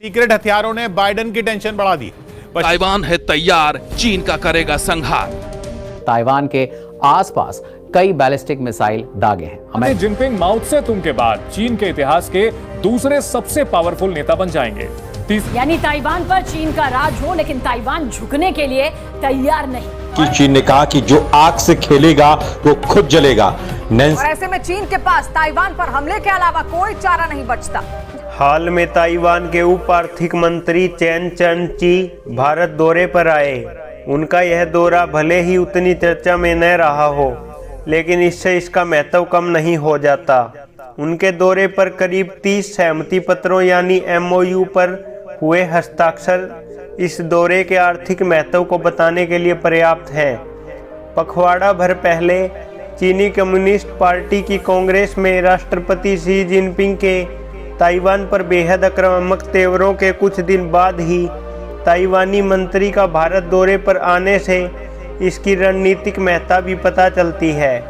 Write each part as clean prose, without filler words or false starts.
Secret हथियारों ने Biden की टेंशन बढ़ा दी। ताइवान है तैयार, चीन का करेगा संहार। ताइवान के आसपास कई बैलिस्टिक मिसाइल दागे हैं। जिनपिंग माओ त्से-तुंग के बाद चीन के इतिहास के दूसरे सबसे पावरफुल नेता बन जाएंगे। यानी ताइवान पर चीन का राज हो, लेकिन ताइवान झुकने के लिए तैयार नहीं। कि चीन ने कहा कि जो आग से खेलेगा वो खुद जलेगा। और ऐसे में चीन के पास ताइवान पर हमले के अलावा कोई चारा नहीं बचता। हाल में ताइवान के उप आर्थिक मंत्री चेन चन-ची भारत दौरे पर आए। उनका यह दौरा भले ही उतनी चर्चा में न रहा हो, लेकिन इससे इसका महत्व कम नहीं हो जाता। उनके दौरे पर करीब 30 सहमति पत्रों यानी MOU पर हुए हस्ताक्षर इस दौरे के आर्थिक महत्व को बताने के लिए पर्याप्त हैं। पखवाड़ा भर पहले चीनी कम्युनिस्ट पार्टी की कांग्रेस में राष्ट्रपति शी जिनपिंग के ताइवान पर बेहद आक्रामक तेवरों के कुछ दिन बाद ही ताइवानी मंत्री का भारत दौरे पर आने से इसकी रणनीतिक महत्ता भी पता चलती है।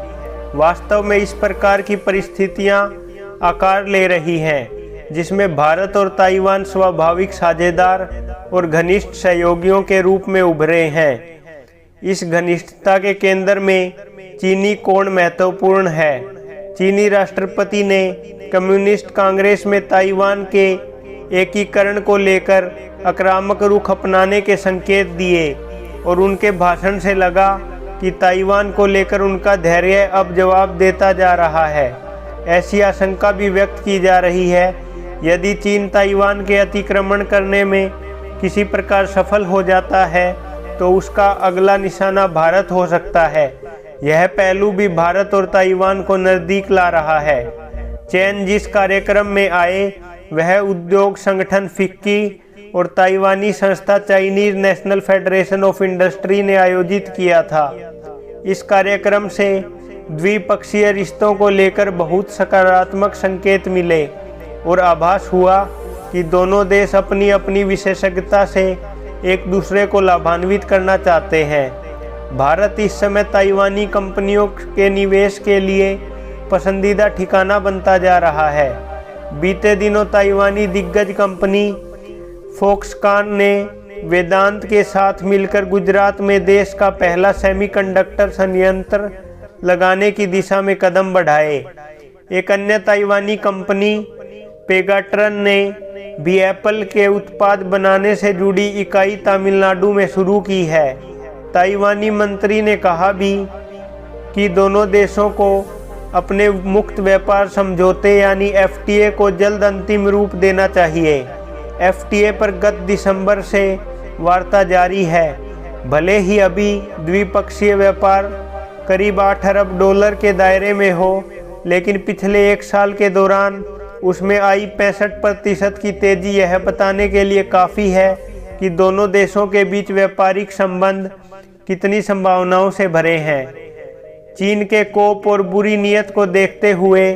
वास्तव में इस प्रकार की परिस्थितियां आकार ले रही हैं, जिसमें भारत और ताइवान स्वाभाविक साझेदार और घनिष्ठ सहयोगियों के रूप में उभरे हैं। इस घनिष्ठता के केंद्र में चीनी कोण महत्वपूर्ण है। चीनी राष्ट्रपति ने कम्युनिस्ट कांग्रेस में ताइवान के एकीकरण को लेकर आक्रामक रुख अपनाने के संकेत दिए और उनके भाषण से लगा कि ताइवान को लेकर उनका धैर्य अब जवाब देता जा रहा है। ऐसी आशंका भी व्यक्त की जा रही है, यदि चीन ताइवान के अतिक्रमण करने में किसी प्रकार सफल हो जाता है तो उसका अगला निशाना भारत हो सकता है। यह पहलू भी भारत और ताइवान को नज़दीक ला रहा है। चेन जिस कार्यक्रम में आए वह उद्योग संगठन फिक्की और ताइवानी संस्था Chinese national federation of industry ने आयोजित किया था। इस कार्यक्रम से द्विपक्षीय रिश्तों को लेकर बहुत सकारात्मक संकेत मिले और आभास हुआ कि दोनों देश अपनी अपनी विशेषज्ञता से एक दूसरे को लाभान्वित करना चाहते हैं। भारत इस समय ताइवानी कंपनियों के निवेश के लिए पसंदीदा ठिकाना बनता जा रहा है। बीते दिनों ताइवानी दिग्गज कंपनी फॉक्सकॉन ने वेदांत के साथ मिलकर गुजरात में देश का पहला सेमीकंडक्टर संयंत्र लगाने की दिशा में कदम बढ़ाए। एक अन्य ताइवानी कंपनी पेगाट्रन ने भी एप्पल के उत्पाद बनाने से जुड़ी इकाई तमिलनाडु में शुरू की है। ताइवानी मंत्री ने कहा भी कि दोनों देशों को अपने मुक्त व्यापार समझौते यानी FTA को जल्द अंतिम रूप देना चाहिए। FTA पर गत दिसंबर से वार्ता जारी है। भले ही अभी द्विपक्षीय व्यापार करीब $8 अरब के दायरे में हो, लेकिन पिछले एक साल के दौरान उसमें आई 65% की तेजी यह बताने के लिए काफ़ी है कि दोनों देशों के बीच व्यापारिक संबंध कितनी संभावनाओं से भरे हैं। चीन के कोप और बुरी नीयत को देखते हुए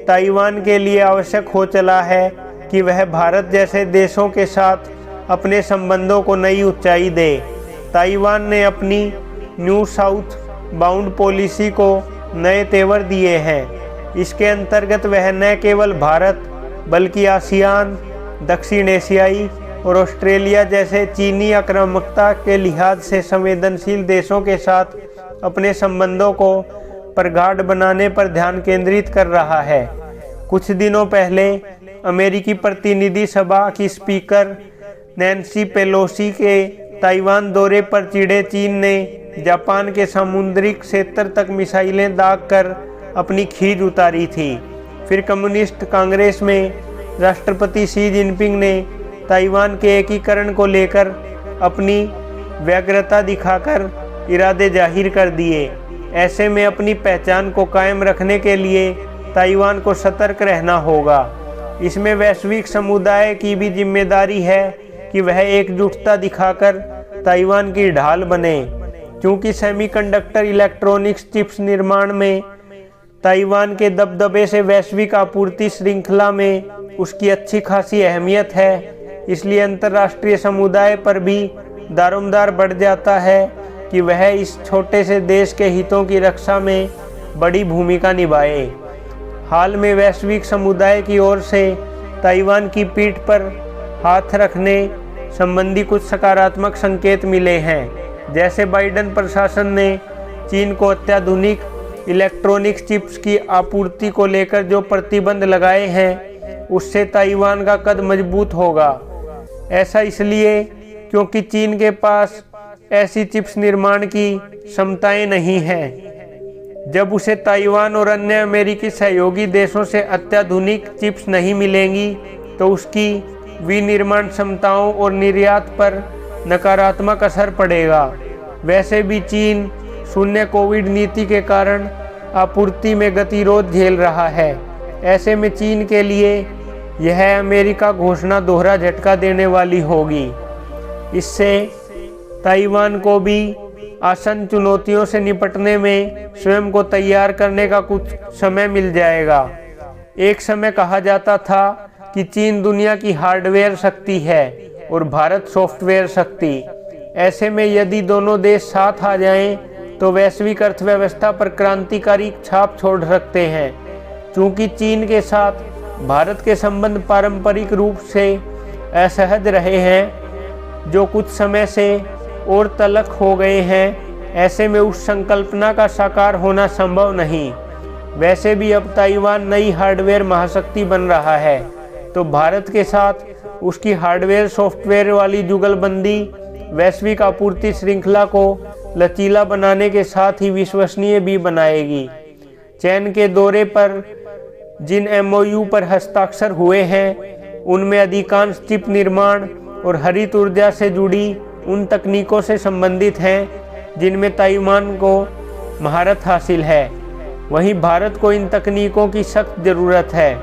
ताइवान के लिए आवश्यक हो चला है कि वह भारत जैसे देशों के साथ अपने संबंधों को नई ऊंचाई दे। ताइवान ने अपनी न्यू साउथ बाउंड पॉलिसी को नए तेवर दिए हैं। इसके अंतर्गत वह न केवल भारत बल्कि आसियान, दक्षिण एशियाई और ऑस्ट्रेलिया जैसे चीनी आक्रामकता के लिहाज से संवेदनशील देशों के साथ अपने संबंधों को प्रगाढ़ बनाने पर ध्यान केंद्रित कर रहा है। कुछ दिनों पहले अमेरिकी प्रतिनिधि सभा की स्पीकर नैन्सी पेलोसी के ताइवान दौरे पर चिढ़े चीन ने जापान के समुद्री क्षेत्र तक मिसाइलें दागकर अपनी खीज उतारी थी। फिर कम्युनिस्ट कांग्रेस में राष्ट्रपति शी जिनपिंग ने ताइवान के एकीकरण को लेकर अपनी व्यग्रता दिखाकर इरादे जाहिर कर दिए। ऐसे में अपनी पहचान को कायम रखने के लिए ताइवान को सतर्क रहना होगा। इसमें वैश्विक समुदाय की भी जिम्मेदारी है कि वह एकजुटता दिखाकर ताइवान की ढाल बने, क्योंकि सेमीकंडक्टर इलेक्ट्रॉनिक्स चिप्स निर्माण में ताइवान के दबदबे से वैश्विक आपूर्ति श्रृंखला में उसकी अच्छी खासी अहमियत है। इसलिए अंतर्राष्ट्रीय समुदाय पर भी दारोमदार बढ़ जाता है कि वह इस छोटे से देश के हितों की रक्षा में बड़ी भूमिका निभाए। हाल में वैश्विक समुदाय की ओर से ताइवान की पीठ पर हाथ रखने संबंधी कुछ सकारात्मक संकेत मिले हैं। जैसे बाइडेन प्रशासन ने चीन को अत्याधुनिक इलेक्ट्रॉनिक्स चिप्स की आपूर्ति को लेकर जो प्रतिबंध लगाए हैं, उससे ताइवान का कद मजबूत होगा। ऐसा इसलिए क्योंकि चीन के पास ऐसी चिप्स निर्माण की क्षमताएं नहीं हैं। जब उसे ताइवान और अन्य अमेरिकी सहयोगी देशों से अत्याधुनिक चिप्स नहीं मिलेंगी तो उसकी विनिर्माण क्षमताओं और निर्यात पर नकारात्मक असर पड़ेगा। वैसे भी चीन शून्य कोविड नीति के कारण आपूर्ति में गतिरोध झेल रहा है। ऐसे में चीन के लिए यह अमेरिका घोषणा दोहरा झटका देने वाली होगी। इससे ताइवान को भी आसन चुनौतियों से निपटने में स्वयं को तैयार करने का कुछ समय मिल जाएगा। एक समय कहा जाता था कि चीन दुनिया की हार्डवेयर शक्ति है और भारत सॉफ्टवेयर शक्ति। ऐसे में यदि दोनों देश साथ आ जाएं तो वैश्विक अर्थव्यवस्था पर क्रांतिकारी छाप छोड़ सकते हैं। चूंकि चीन के साथ भारत के संबंध पारंपरिक रूप से असहज रहे हैं, जो कुछ समय से और तलख हो गए हैं, ऐसे में उस संकल्पना का साकार होना संभव नहीं। वैसे भी अब ताइवान नई हार्डवेयर महाशक्ति बन रहा है, तो भारत के साथ उसकी हार्डवेयर सॉफ्टवेयर वाली जुगलबंदी वैश्विक आपूर्ति श्रृंखला को लचीला बनाने के साथ ही विश्वसनीय भी बनाएगी। चीन के दौरे पर जिन MOU पर हस्ताक्षर हुए हैं, उनमें अधिकांश चिप निर्माण और हरित ऊर्जा से जुड़ी उन तकनीकों से संबंधित हैं जिनमें ताइवान को महारत हासिल है। वहीं भारत को इन तकनीकों की सख्त ज़रूरत है।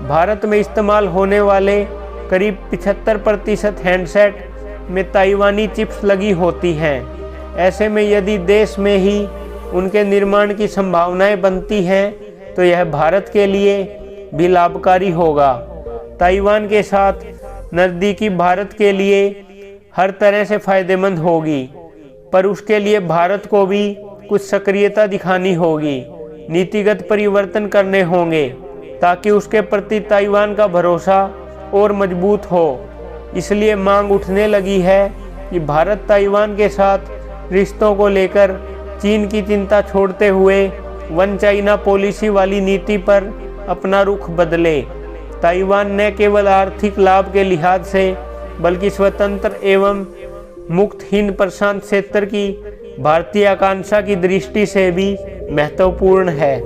भारत में इस्तेमाल होने वाले करीब 75% हैंडसेट में ताइवानी चिप्स लगी होती हैं। ऐसे में यदि देश में ही उनके निर्माण की संभावनाएं बनती हैं तो यह भारत के लिए भी लाभकारी होगा। ताइवान के साथ नज़दीकी भारत के लिए हर तरह से फायदेमंद होगी, पर उसके लिए भारत को भी कुछ सक्रियता दिखानी होगी, नीतिगत परिवर्तन करने होंगे ताकि उसके प्रति ताइवान का भरोसा और मजबूत हो। इसलिए मांग उठने लगी है कि भारत ताइवान के साथ रिश्तों को लेकर चीन की चिंता छोड़ते हुए वन चाइना पॉलिसी वाली नीति पर अपना रुख बदले। ताइवान न केवल आर्थिक लाभ के लिहाज से बल्कि स्वतंत्र एवं मुक्त हिंद प्रशांत क्षेत्र की भारतीय आकांक्षा की दृष्टि से भी महत्वपूर्ण है।